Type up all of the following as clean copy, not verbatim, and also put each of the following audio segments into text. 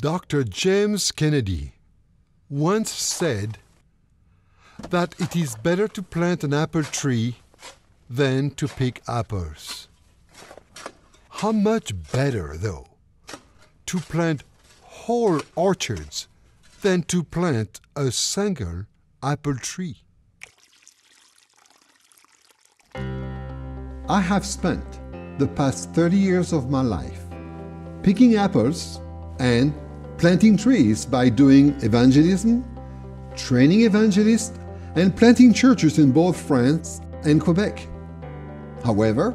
Dr. James Kennedy once said that it is better to plant an apple tree than to pick apples. How much better, though, to plant whole orchards than to plant a single apple tree? I have spent the past 30 years of my life picking apples and planting trees by doing evangelism, training evangelists, and planting churches in both France and Quebec. However,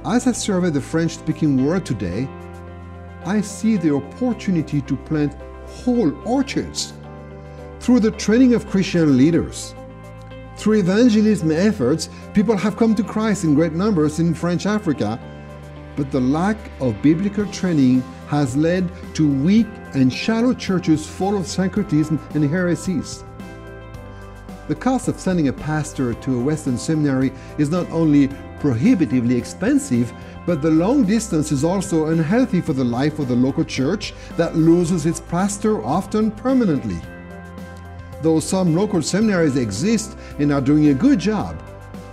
as I survey the French-speaking world today, I see the opportunity to plant whole orchards through the training of Christian leaders. Through evangelism efforts, people have come to Christ in great numbers in French Africa, but the lack of biblical training has led to weak and shallow churches full of syncretism and heresies. The cost of sending a pastor to a Western seminary is not only prohibitively expensive, but the long distance is also unhealthy for the life of the local church that loses its pastor often permanently. Though some local seminaries exist and are doing a good job,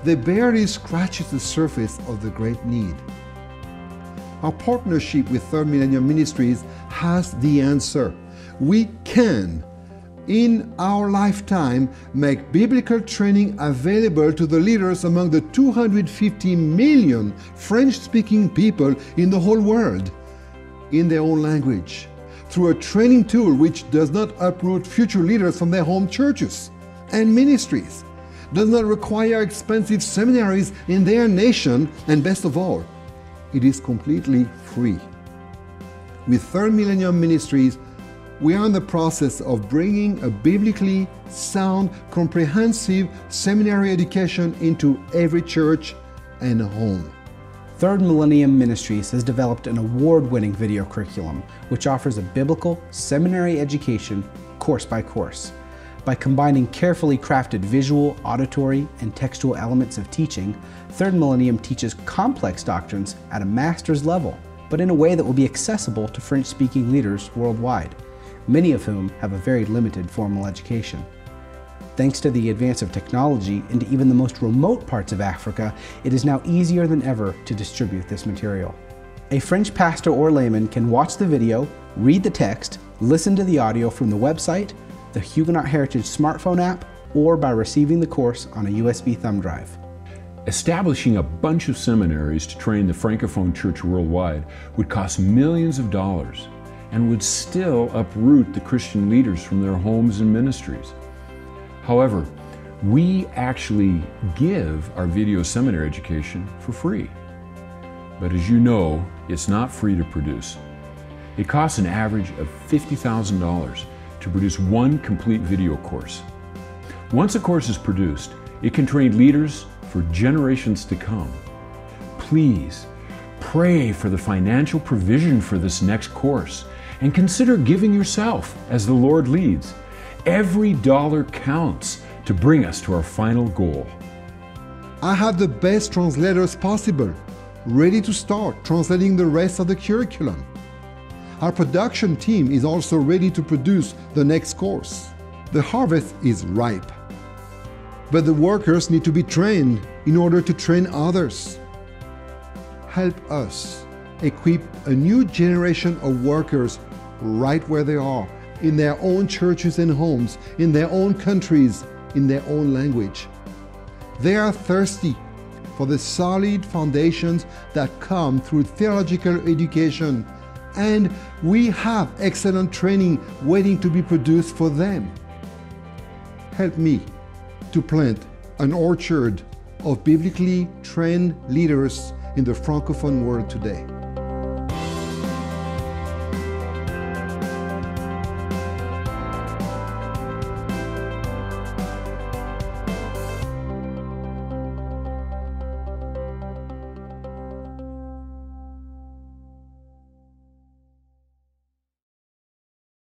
they barely scratch the surface of the great need. Our partnership with Third Millennium Ministries has the answer. We can, in our lifetime, make biblical training available to the leaders among the 250 million French-speaking people in the whole world, in their own language, through a training tool which does not uproot future leaders from their home churches and ministries, does not require expensive seminaries in their nation, and best of all, it is completely free. With Third Millennium Ministries, we are in the process of bringing a biblically sound, comprehensive seminary education into every church and home. Third Millennium Ministries has developed an award-winning video curriculum which offers a biblical seminary education course by course. By combining carefully crafted visual, auditory, and textual elements of teaching, Third Millennium teaches complex doctrines at a master's level, but in a way that will be accessible to French-speaking leaders worldwide, many of whom have a very limited formal education. Thanks to the advance of technology into even the most remote parts of Africa, it is now easier than ever to distribute this material. A French pastor or layman can watch the video, read the text, listen to the audio from the website, the Huguenot Heritage smartphone app, or by receiving the course on a USB thumb drive. Establishing a bunch of seminaries to train the Francophone church worldwide would cost millions of dollars and would still uproot the Christian leaders from their homes and ministries. However, we actually give our video seminary education for free. But as you know, it's not free to produce. It costs an average of $50,000 to produce one complete video course. Once a course is produced, it can train leaders for generations to come. Please pray for the financial provision for this next course and consider giving yourself as the Lord leads. Every dollar counts to bring us to our final goal. I have the best translators possible, ready to start translating the rest of the curriculum. Our production team is also ready to produce the next course. The harvest is ripe, but the workers need to be trained in order to train others. Help us equip a new generation of workers right where they are, in their own churches and homes, in their own countries, in their own language. They are thirsty for the solid foundations that come through theological education, and we have excellent training waiting to be produced for them. Help me to plant an orchard of biblically trained leaders in the Francophone world today.